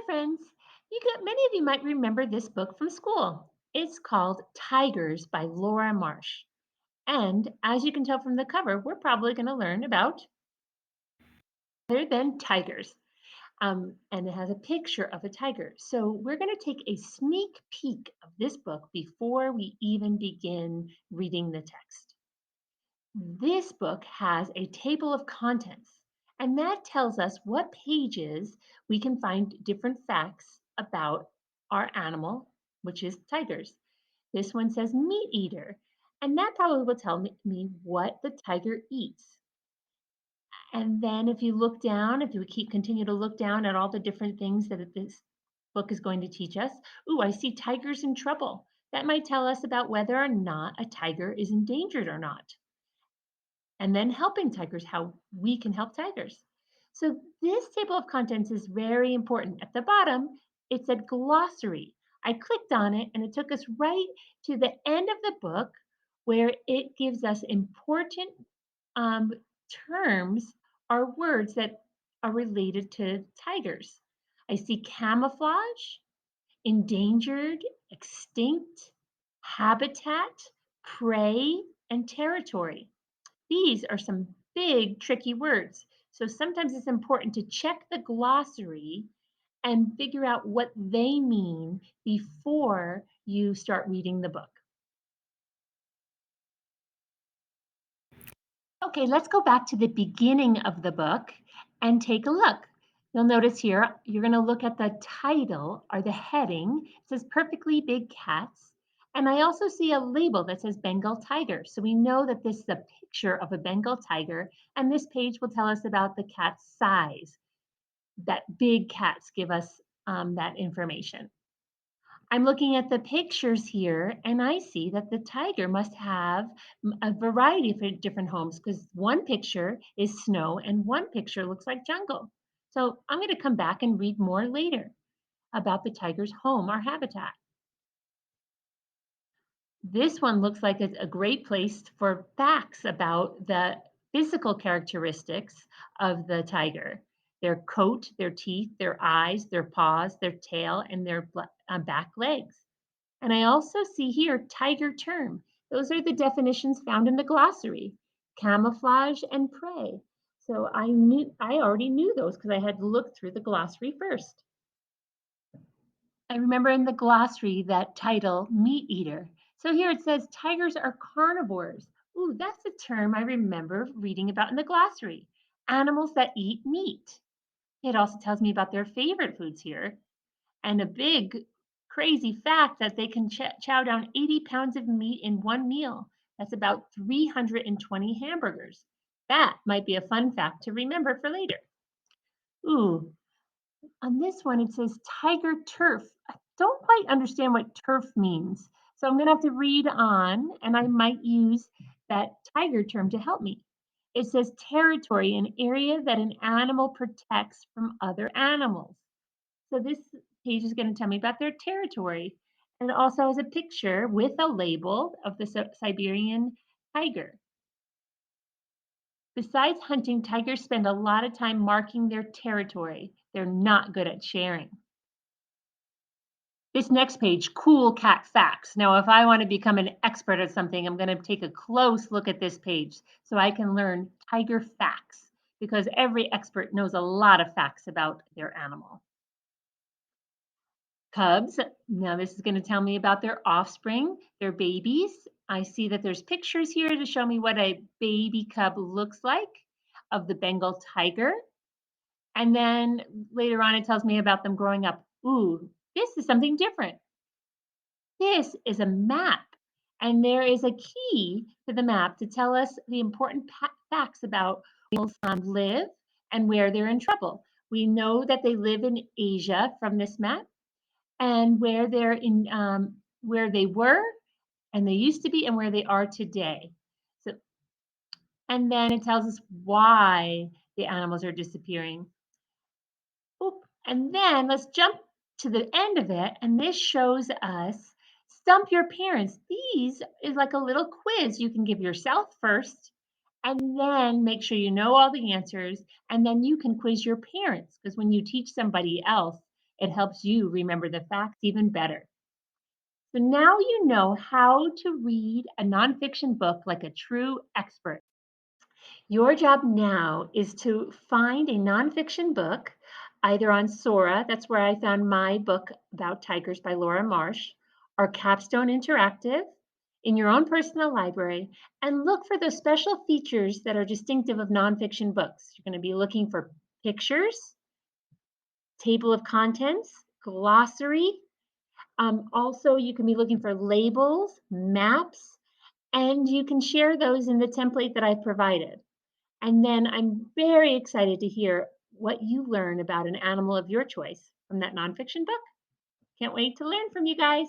friends. Many of you might remember this book from school. It's called Tigers by Laura Marsh. And as you can tell from the cover, we're probably going to learn about other than tigers. And it has a picture of a tiger. So we're going to take a sneak peek of this book before we even begin reading the text. This book has a table of contents, and that tells us what pages we can find different facts about our animal, which is tigers. This one says meat eater, and that probably will tell me what the tiger eats. And then if you look down, if you continue to look down at all the different things that this book is going to teach us, ooh, I see tigers in trouble. That might tell us about whether or not a tiger is endangered or not. And then helping tigers, how we can help tigers. So this table of contents is very important. At the bottom, it said glossary. I clicked on it and it took us right to the end of the book where it gives us important um, terms or words that are related to tigers. I see camouflage, endangered, extinct, habitat, prey, and territory. These are some big, tricky words. So sometimes it's important to check the glossary and figure out what they mean before you start reading the book. Okay, let's go back to the beginning of the book and take a look. You'll notice here, you're going to look at the title or the heading. It says Perfectly Big Cats. And I also see a label that says Bengal Tiger. So we know that this is a picture of a Bengal tiger. And this page will tell us about the cat's size. That big cats give us that information. I'm looking at the pictures here and I see that the tiger must have a variety of different homes because one picture is snow and one picture looks like jungle. So I'm going to come back and read more later about the tiger's home or habitat. This one looks like it's a great place for facts about the physical characteristics of the tiger. Their coat, their teeth, their eyes, their paws, their tail, and their back legs. And I also see here tiger term. Those are the definitions found in the glossary, camouflage and prey. So I already knew those because I had looked through the glossary first. I remember in the glossary that title, meat eater. So here it says tigers are carnivores. Ooh, that's a term I remember reading about in the glossary. Animals that eat meat. It also tells me about their favorite foods here. And a big crazy fact that they can chow down 80 pounds of meat in one meal. That's about 320 hamburgers. That might be a fun fact to remember for later. Ooh, on this one it says tiger turf. I don't quite understand what turf means. So I'm going to have to read on and I might use that tiger term to help me. It says territory, an area that an animal protects from other animals. So this page is going to tell me about their territory. And it also has a picture with a label of the Siberian tiger. Besides hunting, tigers spend a lot of time marking their territory. They're not good at sharing. This next page, cool cat facts. Now, if I want to become an expert at something, I'm going to take a close look at this page so I can learn tiger facts because every expert knows a lot of facts about their animal. Cubs. Now, this is going to tell me about their offspring, their babies. I see that there's pictures here to show me what a baby cub looks like of the Bengal tiger. And then later on, it tells me about them growing up. Ooh, this is something different. This is a map. And there is a key to the map to tell us the important facts about where animals live and where they're in trouble. We know that they live in Asia from this map and where they were and they used to be and where they are today. So, and then it tells us why the animals are disappearing. Oop. And then let's jump to the end of it, and this shows us stump your parents. These is like a little quiz you can give yourself first, and then make sure you know all the answers, and then you can quiz your parents because when you teach somebody else, It helps you remember the facts even better. So now you know how to read a nonfiction book like a true expert. Your job now is to find a nonfiction book, either on Sora, that's where I found my book about tigers by Laura Marsh, or Capstone Interactive in your own personal library, and look for those special features that are distinctive of nonfiction books. You're going to be looking for pictures, table of contents, glossary. Also, you can be looking for labels, maps, and you can share those in the template that I provided. And then I'm very excited to hear what you learn about an animal of your choice from that nonfiction book. Can't wait to learn from you guys.